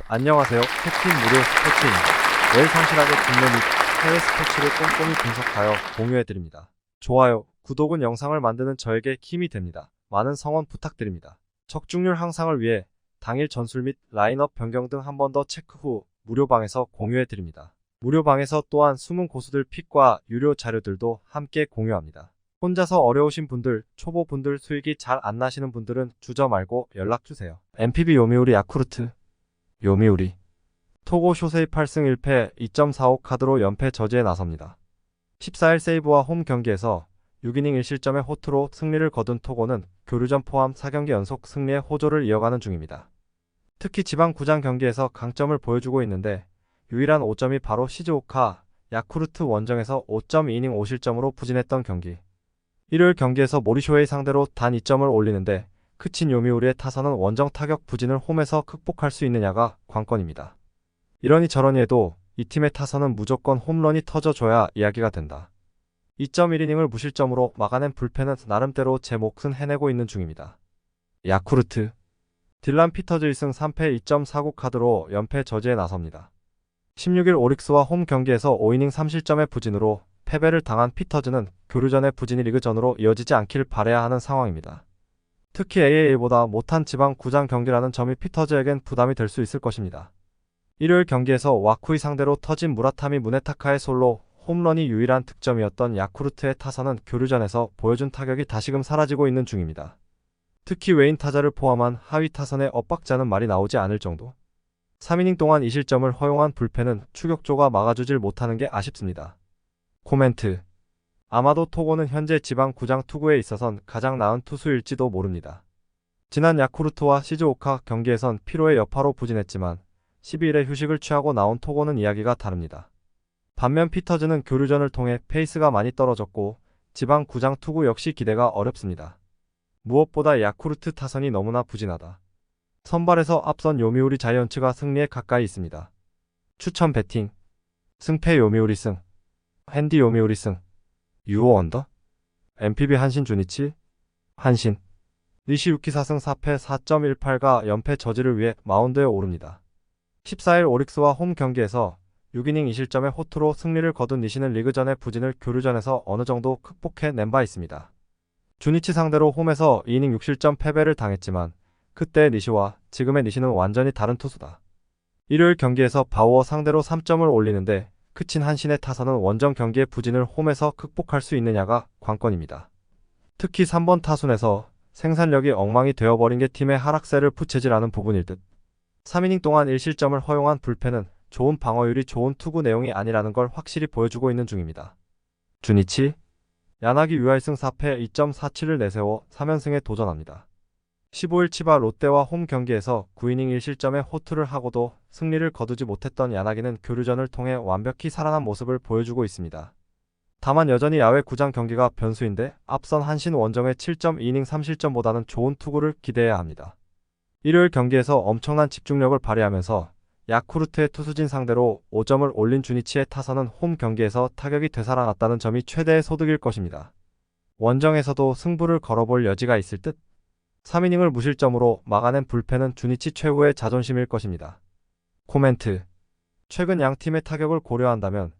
안녕하세요. 캡틴 무료 스포츠입니다. 매일 성실하게 국내 및 해외 스포츠를 꼼꼼히 분석하여 공유해드립니다. 좋아요, 구독은 영상을 만드는 저에게 힘이 됩니다. 많은 성원 부탁드립니다. 적중률 향상을 위해 당일 전술 및 라인업 변경 등 한 번 더 체크 후 무료방에서 공유해드립니다. 무료방에서 또한 숨은 고수들 픽과 유료 자료들도 함께 공유합니다. 혼자서 어려우신 분들, 초보분들 수익이 잘 안 나시는 분들은 주저 말고 연락주세요. MPB 요미우리 야쿠르트 요미우리 토고 쇼세이 8승 1패 2.45 카드로 연패 저지에 나섭니다. 14일 세이브와 홈 경기에서 6이닝 1실점의 호투로 승리를 거둔 토고는 교류전 포함 4경기 연속 승리의 호조를 이어가는 중입니다. 특히 지방 구장 경기에서 강점을 보여주고 있는데 유일한 5점이 바로 시즈오카 야쿠르트 원정에서 5.2이닝 5실점으로 부진했던 경기. 일요일 경기에서 모리쇼헤이 상대로 단 2점을 올리는데 크친 요미우리의 타선은 원정 타격 부진을 홈에서 극복할 수 있느냐가 관건입니다. 이러니 저러니 해도 이 팀의 타선은 무조건 홈런이 터져줘야 이야기가 된다. 2.1이닝을 무실점으로 막아낸 불펜은 나름대로 제 몫은 해내고 있는 중입니다. 야쿠르트 딜란 피터즈 1승 3패 2.49 카드로 연패 저지에 나섭니다. 16일 오릭스와 홈 경기에서 5이닝 3실점의 부진으로 패배를 당한 피터즈는 교류전의 부진이 리그전으로 이어지지 않길 바라야 하는 상황입니다. 특히 AAA보다 못한 지방 구장 경기라는 점이 피터즈에겐 부담이 될 수 있을 것입니다. 일요일 경기에서 와쿠이 상대로 터진 무라타미 무네타카의 솔로 홈런이 유일한 득점이었던 야쿠르트의 타선은 교류전에서 보여준 타격이 다시금 사라지고 있는 중입니다. 특히 외인 타자를 포함한 하위 타선의 엇박자는 말이 나오지 않을 정도. 3이닝 동안 2실점을 허용한 불펜은 추격조가 막아주질 못하는 게 아쉽습니다. 코멘트 아마도 토고는 현재 지방 구장 투구에 있어선 가장 나은 투수일지도 모릅니다. 지난 야쿠르트와 시즈오카 경기에선 피로의 여파로 부진했지만 12일에 휴식을 취하고 나온 토고는 이야기가 다릅니다. 반면 피터즈는 교류전을 통해 페이스가 많이 떨어졌고 지방 구장 투구 역시 기대가 어렵습니다. 무엇보다 야쿠르트 타선이 너무나 부진하다. 선발에서 앞선 요미우리 자이언츠가 승리에 가까이 있습니다. 추천 배팅 승패 요미우리 승 핸디 요미우리 승 유오 언더? MPB 한신 주니치? 한신 니시 유키 4승 4패 4.18가 연패 저지를 위해 마운드에 오릅니다. 14일 오릭스와 홈 경기에서 6이닝 2실점의 호투로 승리를 거둔 니시는 리그전의 부진을 교류전에서 어느 정도 극복해낸 바 있습니다. 주니치 상대로 홈에서 2이닝 6실점 패배를 당했지만 그때의 니시와 지금의 니시는 완전히 다른 투수다. 일요일 경기에서 바우어 상대로 3점을 올리는데 크친 한신의 타선은 원정 경기의 부진을 홈에서 극복할 수 있느냐가 관건입니다. 특히 3번 타순에서 생산력이 엉망이 되어버린 게 팀의 하락세를 부채질하는 부분일 듯. 3이닝 동안 1실점을 허용한 불펜은 좋은 방어율이 좋은 투구 내용이 아니라는 걸 확실히 보여주고 있는 중입니다. 주니치 야나기 유아이승 4패 2.47을 내세워 3연승에 도전합니다. 15일 치바 롯데와 홈 경기에서 9이닝 1실점의 호투를 하고도 승리를 거두지 못했던 야나기는 교류전을 통해 완벽히 살아난 모습을 보여주고 있습니다. 다만 여전히 야외 구장 경기가 변수인데 앞선 한신 원정의 7.2이닝 3실점보다는 좋은 투구를 기대해야 합니다. 일요일 경기에서 엄청난 집중력을 발휘하면서 야쿠르트의 투수진 상대로 5점을 올린 주니치의 타선은 홈 경기에서 타격이 되살아났다는 점이 최대의 소득일 것입니다. 원정에서도 승부를 걸어볼 여지가 있을 듯. 3이닝을 무실점으로 막아낸 불펜은 주니치 최후의 자존심일 것입니다. 코멘트 최근 양팀의 타격을 고려한다면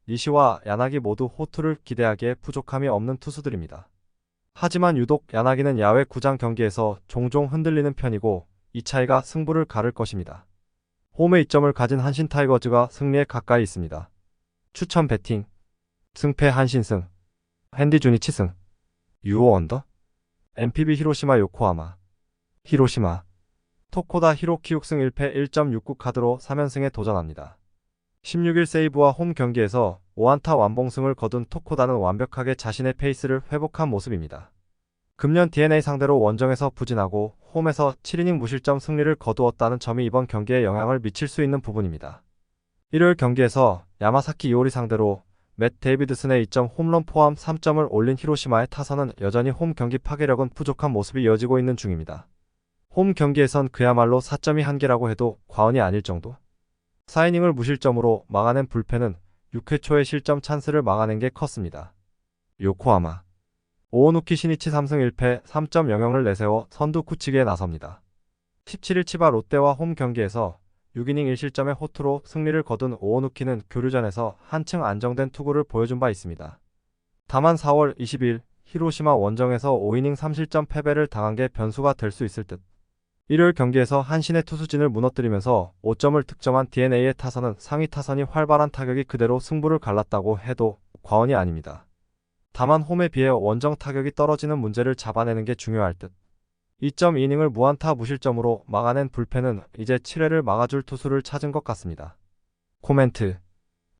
니시와 야나기 모두 호투를 기대하기에 부족함이 없는 투수들입니다. 하지만 유독 야나기는 야외 구장 경기에서 종종 흔들리는 편이고 이 차이가 승부를 가를 것입니다. 홈에 2점을 가진 한신 타이거즈가 승리에 가까이 있습니다. 추천 배팅 승패 한신승 핸디 주니치 승 유오 언더? MPB 히로시마 요코하마 히로시마 토코다 히로키 6승 1패 1.69 카드로 3연승에 도전합니다. 16일 세이브와 홈 경기에서 5안타 완봉승을 거둔 토코다는 완벽하게 자신의 페이스를 회복한 모습입니다. 금년 DNA 상대로 원정에서 부진하고 홈에서 7이닝 무실점 승리를 거두었다는 점이 이번 경기에 영향을 미칠 수 있는 부분입니다. 일요일 경기에서 야마사키 이오리 상대로 맷 데이비드슨의 2점 홈런 포함 3점을 올린 히로시마의 타선은 여전히 홈 경기 파괴력은 부족한 모습이 이어지고 있는 중입니다. 홈 경기에선 그야말로 4점이 한계라고 해도 과언이 아닐 정도. 4이닝을 무실점으로 막아낸 불펜은 6회 초에 실점 찬스를 막아낸 게 컸습니다. 요코하마 오오누키 시니치 3승 1패 3.00을 내세워 선두 굳히기에 나섭니다. 17일 치바 롯데와 홈 경기에서 6이닝 1실점의 호투로 승리를 거둔 오오누키는 교류전에서 한층 안정된 투구를 보여준 바 있습니다. 다만 4월 20일 히로시마 원정에서 5이닝 3실점 패배를 당한 게 변수가 될 수 있을 듯. 일요일 경기에서 한신의 투수진을 무너뜨리면서 5점을 득점한 DeNA의 타선은 상위 타선이 활발한 타격이 그대로 승부를 갈랐다고 해도 과언이 아닙니다. 다만 홈에 비해 원정 타격이 떨어지는 문제를 잡아내는 게 중요할 듯. 2.2이닝을 무안타 무실점으로 막아낸 불펜은 이제 7회를 막아줄 투수를 찾은 것 같습니다. 코멘트.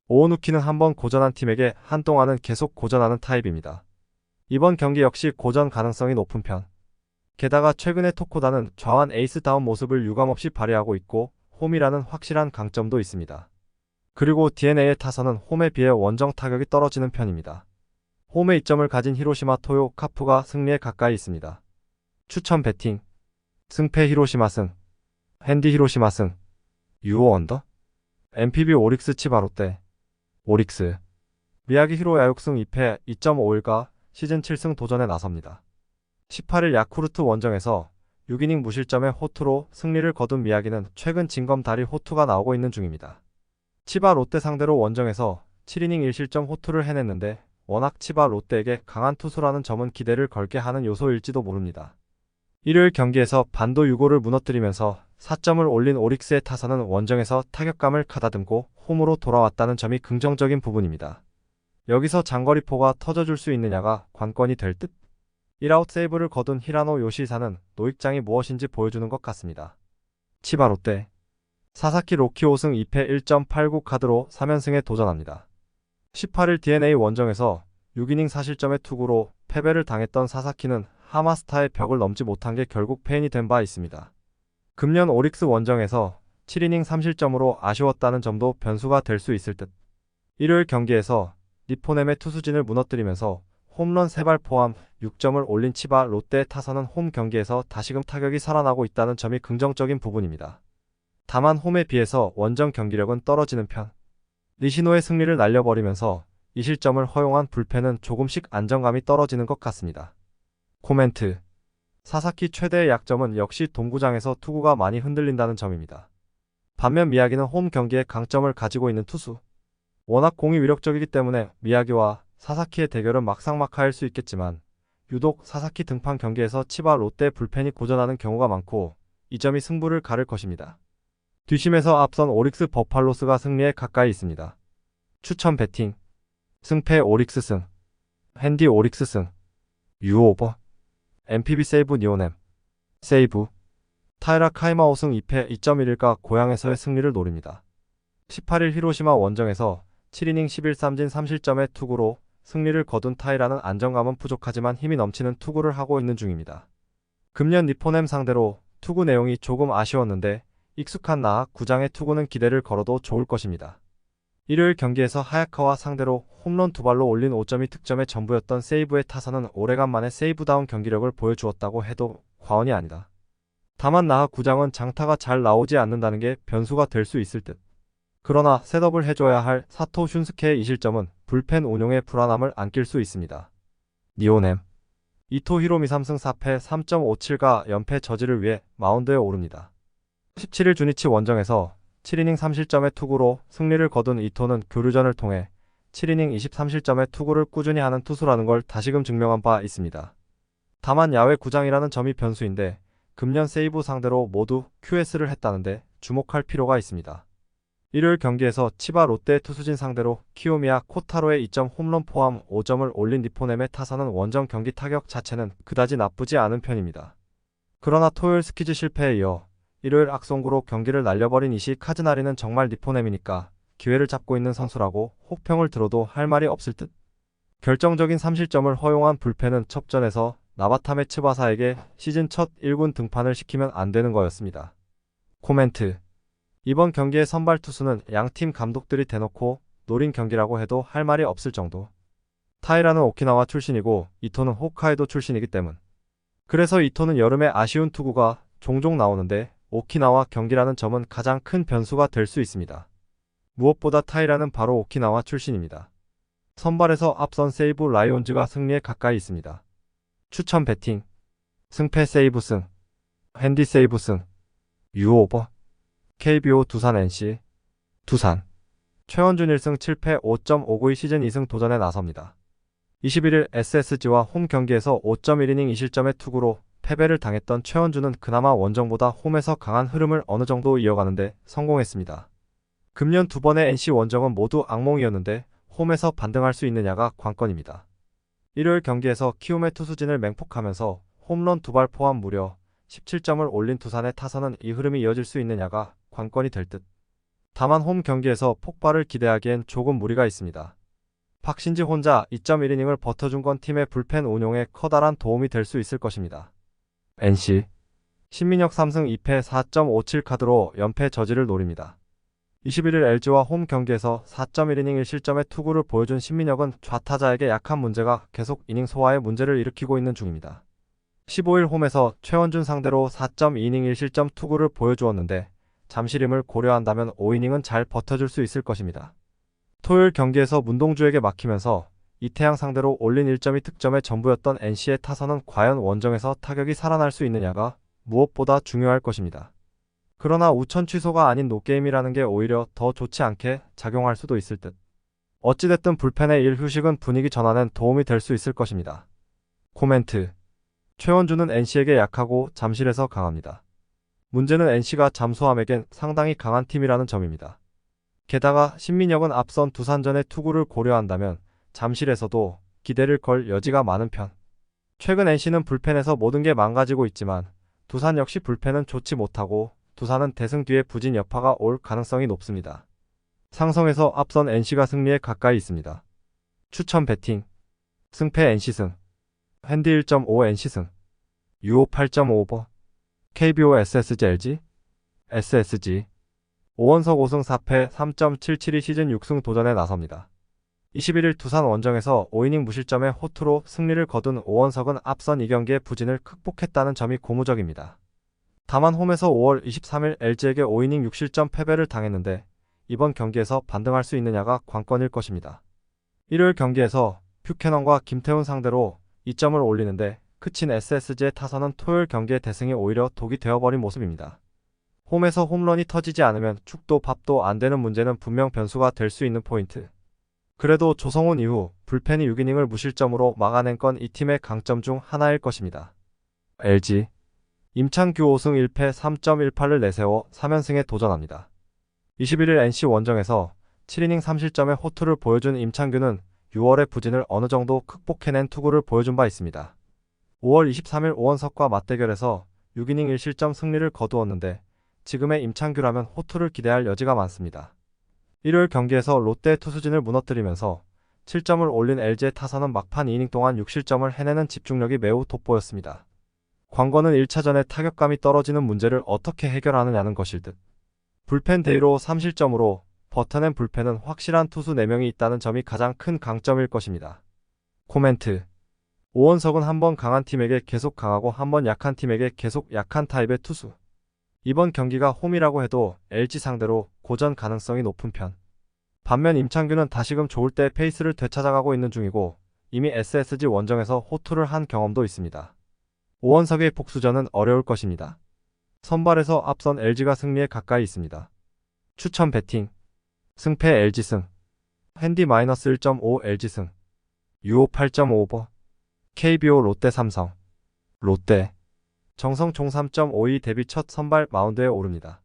오오누키는 한번 고전한 팀에게 한동안은 계속 고전하는 타입입니다. 이번 경기 역시 고전 가능성이 높은 편. 게다가 최근에 토코다는 좌완 에이스다운 모습을 유감없이 발휘하고 있고 홈이라는 확실한 강점도 있습니다. 그리고 DeNA의 타선은 홈에 비해 원정 타격이 떨어지는 편입니다. 홈에 이점을 가진 히로시마 토요 카프가 승리에 가까이 있습니다. 추천 배팅. 승패 히로시마 승. 핸디 히로시마 승. 유오 언더. NPB 오릭스 치바 롯데. 오릭스. 미야기 히로 야육승 2패 2.51가 시즌 7승 도전에 나섭니다. 18일 야쿠르트 원정에서 6이닝 무실점의 호투로 승리를 거둔 미야기는 최근 징검다리 호투가 나오고 있는 중입니다. 치바 롯데 상대로 원정에서 7이닝 1실점 호투를 해냈는데 워낙 치바 롯데에게 강한 투수라는 점은 기대를 걸게 하는 요소일지도 모릅니다. 일요일 경기에서 반도 6호를 무너뜨리면서 4점을 올린 오릭스의 타선은 원정에서 타격감을 가다듬고 홈으로 돌아왔다는 점이 긍정적인 부분입니다. 여기서 장거리포가 터져줄 수 있느냐가 관건이 될 듯. 1아웃 세이브를 거둔 히라노 요시사는 노익장이 무엇인지 보여주는 것 같습니다. 치바 롯데. 사사키 로키 5승 2패 1.89 카드로 3연승에 도전합니다. 18일 DeNA 원정에서 6이닝 4실점의 투구로 패배를 당했던 사사키는 하마스타의 벽을 넘지 못한 게 결국 패인이 된 바 있습니다. 금년 오릭스 원정에서 7이닝 3실점으로 아쉬웠다는 점도 변수가 될 수 있을 듯. 일요일 경기에서 니포넴의 투수진을 무너뜨리면서 홈런 3발 포함 6점을 올린 치바 롯데 타선은 홈 경기에서 다시금 타격이 살아나고 있다는 점이 긍정적인 부분입니다. 다만 홈에 비해서 원정 경기력은 떨어지는 편. 니시노의 승리를 날려버리면서 2실점을 허용한 불펜은 조금씩 안정감이 떨어지는 것 같습니다. 코멘트. 사사키 최대의 약점은 역시 동구장에서 투구가 많이 흔들린다는 점입니다. 반면 미야기는 홈 경기에 강점을 가지고 있는 투수. 워낙 공이 위력적이기 때문에 미야기와 사사키의 대결은 막상막하일 수 있겠지만 유독 사사키 등판 경기에서 치바 롯데 불펜이 고전하는 경우가 많고 이 점이 승부를 가를 것입니다. 뒷심에서 앞선 오릭스 버팔로스가 승리에 가까이 있습니다. 추천 배팅. 승패 오릭스 승. 핸디 오릭스 승. 유오버. NPB 세이브 니오넴. 세이브. 타이라 카이마 5승 2패 2.11가 고향에서의 승리를 노립니다. 18일 히로시마 원정에서 7이닝 11삼진 3실점의 투구로 승리를 거둔 타이라는 안정감은 부족하지만 힘이 넘치는 투구를 하고 있는 중입니다. 금년 니포넴 상대로 투구 내용이 조금 아쉬웠는데 익숙한 나하 구장의 투구는 기대를 걸어도 좋을 것입니다. 일요일 경기에서 하야카와 상대로 홈런 2발로 올린 5점이 득점의 전부였던 세이브의 타선은 오래간만에 세이브다운 경기력을 보여주었다고 해도 과언이 아니다. 다만 나하 구장은 장타가 잘 나오지 않는다는 게 변수가 될 수 있을 듯. 그러나 셋업을 해줘야 할 사토 슌스케의 2실점은 불펜 운용의 불안함을 안길 수 있습니다. 니오넴. 이토 히로미 3승 4패 3.57가 연패 저지를 위해 마운드에 오릅니다. 17일 주니치 원정에서 7이닝 3실점의 투구로 승리를 거둔 이토는 교류전을 통해 7이닝 23실점의 투구를 꾸준히 하는 투수라는 걸 다시금 증명한 바 있습니다. 다만 야외 구장이라는 점이 변수인데 금년 세이브 상대로 모두 QS를 했다는데 주목할 필요가 있습니다. 일요일 경기에서 치바 롯데 투수진 상대로 키요미야 코타로의 2점 홈런 포함 5점을 올린 니포넴의 타선은 원정 경기 타격 자체는 그다지 나쁘지 않은 편입니다. 그러나 토요일 스키즈 실패에 이어 일요일 악송구로 경기를 날려버린 이시 카즈나리는 정말 니포넴이니까 기회를 잡고 있는 선수라고 혹평을 들어도 할 말이 없을 듯. 결정적인 3실점을 허용한 불펜은 첩전에서 나바타메 츠바사에게 시즌 첫 1군 등판을 시키면 안 되는 거였습니다. 코멘트. 이번 경기의 선발 투수는 양팀 감독들이 대놓고 노린 경기라고 해도 할 말이 없을 정도. 타이라는 오키나와 출신이고 이토는 홋카이도 출신이기 때문. 그래서 이토는 여름에 아쉬운 투구가 종종 나오는데 오키나와 경기라는 점은 가장 큰 변수가 될 수 있습니다. 무엇보다 타이라는 바로 오키나와 출신입니다. 선발에서 앞선 세이브 라이온즈가 승리에 가까이 있습니다. 추천 배팅. 승패 세이브 승. 핸디 세이브 승. 유오버. KBO 두산 NC. 두산. 최원준 1승 7패 5.592 시즌 2승 도전에 나섭니다. 21일 SSG와 홈 경기에서 5.1이닝 2실점의 투구로 패배를 당했던 최원준은 그나마 원정보다 홈에서 강한 흐름을 어느 정도 이어가는데 성공했습니다. 금년 두 번의 NC 원정은 모두 악몽이었는데 홈에서 반등할 수 있느냐가 관건입니다. 일요일 경기에서 키움의 투수진을 맹폭하면서 홈런 2발 포함 무려 17점을 올린 두산의 타선은 이 흐름이 이어질 수 있느냐가 관건이 될 듯. 다만 홈 경기에서 폭발을 기대하기엔 조금 무리가 있습니다. 박신지 혼자 2.1이닝을 버텨준 건 팀의 불펜 운용에 커다란 도움이 될 수 있을 것입니다. NC. 신민혁 3승 2패 4.57 카드로 연패 저지를 노립니다. 21일 LG와 홈 경기에서 4.1이닝 1실점의 투구를 보여준 신민혁은 좌타자에게 약한 문제가 계속 이닝 소화에 문제를 일으키고 있는 중입니다. 15일 홈에서 최원준 상대로 4.2이닝 1실점 투구를 보여주었는데 잠시림을 고려한다면 5이닝은 잘 버텨줄 수 있을 것입니다. 토요일 경기에서 문동주에게 막히면서 이태양 상대로 올린 1점이 득점의 전부였던 NC의 타선은 과연 원정에서 타격이 살아날 수 있느냐가 무엇보다 중요할 것입니다. 그러나 우천 취소가 아닌 노게임이라는 게 오히려 더 좋지 않게 작용할 수도 있을 듯. 어찌됐든 불펜의 1휴식은 분위기 전환엔 도움이 될 수 있을 것입니다. 코멘트. 최원준은 NC에게 약하고 잠실에서 강합니다. 문제는 NC가 잠수함에겐 상당히 강한 팀이라는 점입니다. 게다가 신민혁은 앞선 두산전의 투구를 고려한다면 잠실에서도 기대를 걸 여지가 많은 편. 최근 NC는 불펜에서 모든 게 망가지고 있지만 두산 역시 불펜은 좋지 못하고 두산은 대승 뒤에 부진 여파가 올 가능성이 높습니다. 상성에서 앞선 NC가 승리에 가까이 있습니다. 추천 배팅. 승패 NC승. 핸디 1.5 NC승. 유오 8.5버. KBO SSG LG. SSG. 오원석 5승 4패 3.772 시즌 6승 도전에 나섭니다. 21일 두산 원정에서 5이닝 무실점의 호투로 승리를 거둔 오원석은 앞선 2경기의 부진을 극복했다는 점이 고무적입니다. 다만 홈에서 5월 23일 LG에게 5이닝 6실점 패배를 당했는데 이번 경기에서 반등할 수 있느냐가 관건일 것입니다. 일요일 경기에서 뷰캐넌과 김태훈 상대로 2점을 올리는데 그친 SSG의 타선은 토요일 경기의 대승이 오히려 독이 되어버린 모습입니다. 홈에서 홈런이 터지지 않으면 축도 밥도 안 되는 문제는 분명 변수가 될 수 있는 포인트. 그래도 조성훈 이후 불펜이 6이닝을 무실점으로 막아낸 건 이 팀의 강점 중 하나일 것입니다. LG. 임창규 5승 1패 3.18을 내세워 3연승에 도전합니다. 21일 NC 원정에서 7이닝 3실점의 호투를 보여준 임창규는 6월의 부진을 어느 정도 극복해낸 투구를 보여준 바 있습니다. 5월 23일 오원석과 맞대결에서 6이닝 1실점 승리를 거두었는데 지금의 임창규라면 호투를 기대할 여지가 많습니다. 일요일 경기에서 롯데의 투수진을 무너뜨리면서 7점을 올린 LG의 타선은 막판 2이닝 동안 6실점을 해내는 집중력이 매우 돋보였습니다. 관건은 1차전에 타격감이 떨어지는 문제를 어떻게 해결하느냐는 것일 듯. 불펜 대위로 3실점으로 버텨낸 불펜은 확실한 투수 4명이 있다는 점이 가장 큰 강점일 것입니다. 코멘트. 오원석은 한번 강한 팀에게 계속 강하고 한번 약한 팀에게 계속 약한 타입의 투수. 이번 경기가 홈이라고 해도 LG 상대로 고전 가능성이 높은 편. 반면 임창규는 다시금 좋을 때 페이스를 되찾아가고 있는 중이고 이미 SSG 원정에서 호투를 한 경험도 있습니다. 오원석의 복수전은 어려울 것입니다. 선발에서 앞선 LG가 승리에 가까이 있습니다. 추천 배팅. 승패 LG승. 핸디 -1.5 LG승. 유오 8.5버. KBO 롯데 삼성. 롯데. 정성 총 3.52 데뷔 첫 선발 마운드에 오릅니다.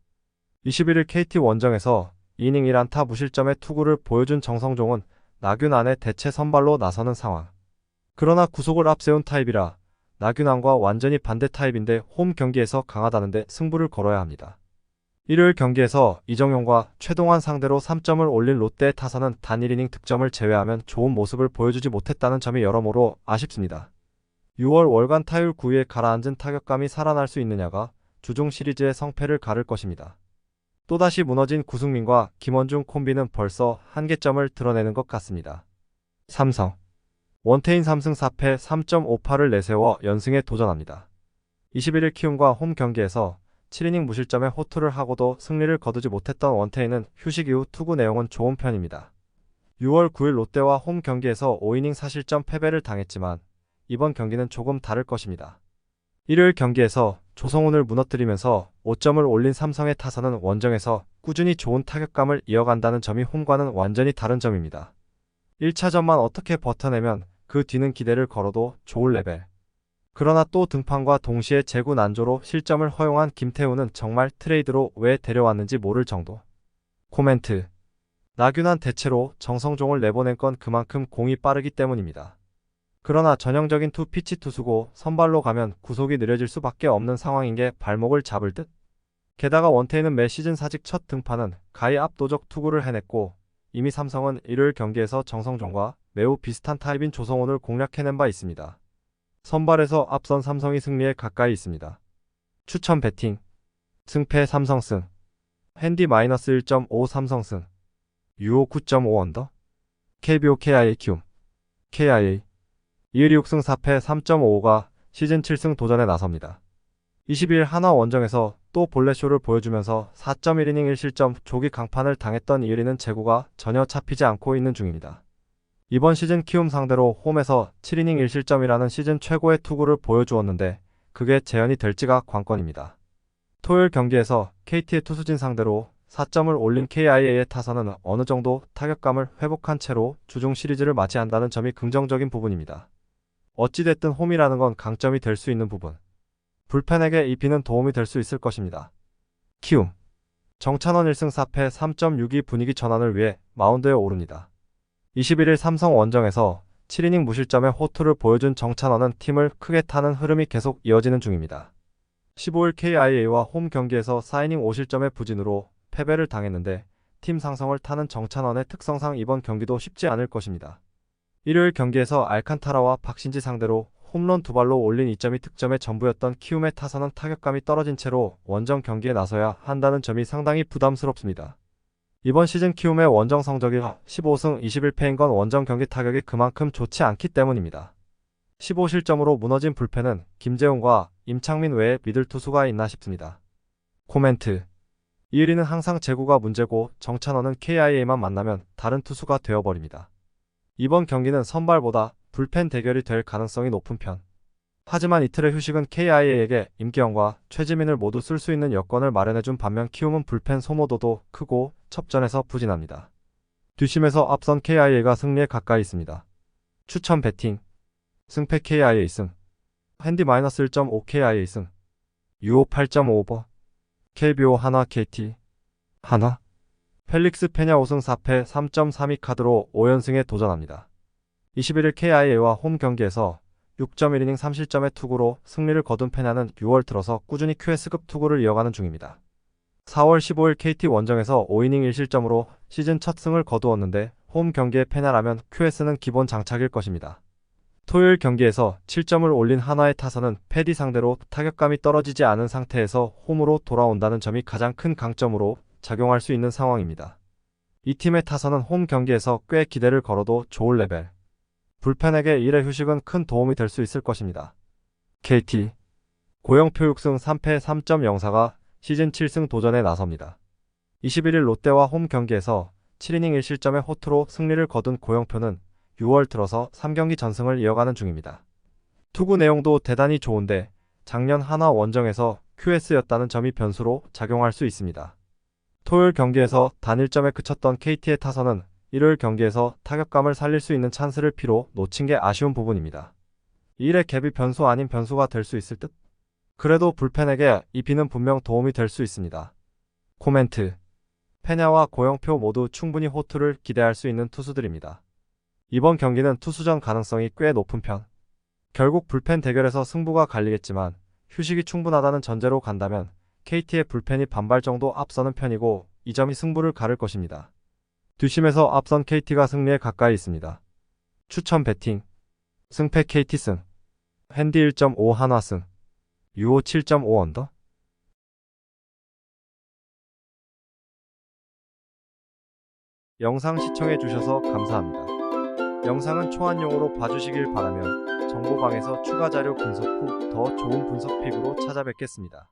21일 KT 원정에서 2이닝 1안타 무실점의 투구를 보여준 정성종은 나균안의 대체 선발로 나서는 상황. 그러나 구속을 앞세운 타입이라 나균안과 완전히 반대 타입인데 홈 경기에서 강하다는데 승부를 걸어야 합니다. 일요일 경기에서 이정용과 최동환 상대로 3점을 올린 롯데의 타선은 단 1이닝 득점을 제외하면 좋은 모습을 보여주지 못했다는 점이 여러모로 아쉽습니다. 6월 월간 타율 9위에 가라앉은 타격감이 살아날 수 있느냐가 주중 시리즈의 성패를 가를 것입니다. 또다시 무너진 구승민과 김원중 콤비는 벌써 한계점을 드러내는 것 같습니다. 삼성. 원태인 3승 4패 3.58을 내세워 연승에 도전합니다. 21일 키움과 홈 경기에서 7이닝 무실점의 호투를 하고도 승리를 거두지 못했던 원태인은 휴식 이후 투구 내용은 좋은 편입니다. 6월 9일 롯데와 홈 경기에서 5이닝 4실점 패배를 당했지만 이번 경기는 조금 다를 것입니다. 일요일 경기에서 조성운을 무너뜨리면서 5점을 올린 삼성의 타선은 원정에서 꾸준히 좋은 타격감을 이어간다는 점이 홈과는 완전히 다른 점입니다. 1차전만 어떻게 버텨내면 그 뒤는 기대를 걸어도 좋을 레벨. 그러나 또 등판과 동시에 제구 난조로 실점을 허용한 김태우는 정말 트레이드로 왜 데려왔는지 모를 정도. 코멘트. 나균한 대체로 정성종을 내보낸 건 그만큼 공이 빠르기 때문입니다. 그러나 전형적인 투피치 투수고 선발로 가면 구속이 느려질 수밖에 없는 상황인 게 발목을 잡을 듯. 게다가 원태인은 매 시즌 사직 첫 등판은 가히 압도적 투구를 해냈고 이미 삼성은 일요일 경기에서 정성종과 매우 비슷한 타입인 조성훈을 공략해낸 바 있습니다. 선발에서 앞선 삼성이 승리에 가까이 있습니다. 추천 배팅. 승패 삼성승. 핸디 -1.5 삼성승. 유오 9.5 언더. KBO KIA 키움. KIA. 2일 6승 4패 3.55가 시즌 7승 도전에 나섭니다. 22일 하나 원정에서 또 볼넷쇼를 보여주면서 4.1이닝 1실점 조기 강판을 당했던 이의리는 제구가 전혀 잡히지 않고 있는 중입니다. 이번 시즌 키움 상대로 홈에서 7이닝 1실점이라는 시즌 최고의 투구를 보여주었는데 그게 재현이 될지가 관건입니다. 토요일 경기에서 KT의 투수진 상대로 4점을 올린 KIA의 타선은 어느 정도 타격감을 회복한 채로 주중 시리즈를 맞이한다는 점이 긍정적인 부분입니다. 어찌됐든 홈이라는 건 강점이 될 수 있는 부분. 불펜에게 이 비는 도움이 될 수 있을 것입니다. 키움. 정찬원 1승 4패 3.62 분위기 전환을 위해 마운드에 오릅니다. 21일 삼성 원정에서 7이닝 무실점의 호투를 보여준 정찬원은 팀을 크게 타는 흐름이 계속 이어지는 중입니다. 15일 KIA와 홈 경기에서 4이닝 5실점의 부진으로 패배를 당했는데 팀 상성을 타는 정찬원의 특성상 이번 경기도 쉽지 않을 것입니다. 일요일 경기에서 알칸타라와 박신지 상대로 홈런 2발로 올린 2점이 득점의 전부였던 키움의 타선은 타격감이 떨어진 채로 원정 경기에 나서야 한다는 점이 상당히 부담스럽습니다. 이번 시즌 키움의 원정 성적이 15승 21패인 건 원정 경기 타격이 그만큼 좋지 않기 때문입니다. 15실점으로 무너진 불펜은 김재웅과 임창민 외에 믿을 투수가 있나 싶습니다. 코멘트. 이의리는 항상 제구가 문제고 정찬원은 KIA만 만나면 다른 투수가 되어버립니다. 이번 경기는 선발보다 불펜 대결이 될 가능성이 높은 편. 하지만 이틀의 휴식은 KIA에게 임기영과 최지민을 모두 쓸 수 있는 여건을 마련해준 반면 키움은 불펜 소모도도 크고 첩전에서 부진합니다. 뒷심에서 앞선 KIA가 승리에 가까이 있습니다. 추천 배팅. 승패 KIA 2승. 핸디 -1.5 KIA 2승. 유오 8.5버. KBO 한화 KT. 한화. 펠릭스 페냐 5승 4패 3.32 카드로 5연승에 도전합니다. 21일 KIA와 홈 경기에서 6.1이닝 3실점의 투구로 승리를 거둔 페냐는 6월 들어서 꾸준히 QS급 투구를 이어가는 중입니다. 4월 15일 KT 원정에서 5이닝 1실점으로 시즌 첫 승을 거두었는데 홈 경기의 페냐라면 QS는 기본 장착일 것입니다. 토요일 경기에서 7점을 올린 한화의 타선은 패디 상대로 타격감이 떨어지지 않은 상태에서 홈으로 돌아온다는 점이 가장 큰 강점으로 작용할 수 있는 상황입니다. 이 팀의 타선은 홈 경기에서 꽤 기대를 걸어도 좋을 레벨. 불펜에게 1회 휴식은 큰 도움이 될 수 있을 것입니다. KT. 고영표 6승 3패 3.04가 시즌 7승 도전에 나섭니다. 21일 롯데와 홈 경기에서 7이닝 1실점의 호투로 승리를 거둔 고영표는 6월 들어서 3경기 전승을 이어가는 중입니다. 투구 내용도 대단히 좋은데 작년 한화 원정에서 QS였다는 점이 변수로 작용할 수 있습니다. 토요일 경기에서 단 1점에 그쳤던 KT의 타선은 일요일 경기에서 타격감을 살릴 수 있는 찬스를 피로 놓친 게 아쉬운 부분입니다. 1회 갭이 변수 아닌 변수가 될 수 있을 듯? 그래도 불펜에게 이 비는 분명 도움이 될 수 있습니다. 코멘트. 페냐와 고영표 모두 충분히 호투를 기대할 수 있는 투수들입니다. 이번 경기는 투수전 가능성이 꽤 높은 편. 결국 불펜 대결에서 승부가 갈리겠지만 휴식이 충분하다는 전제로 간다면 KT의 불펜이 반발 정도 앞서는 편이고 이 점이 승부를 가를 것입니다. 뒷심에서 앞선 KT가 승리에 가까이 있습니다. 추천 배팅. 승패 KT승. 핸디 1.5 한화승. 유오 7.5 언더. 영상 시청해주셔서 감사합니다. 영상은 초안용으로 봐주시길 바라며 정보방에서 추가 자료 분석 후 더 좋은 분석 픽으로 찾아뵙겠습니다.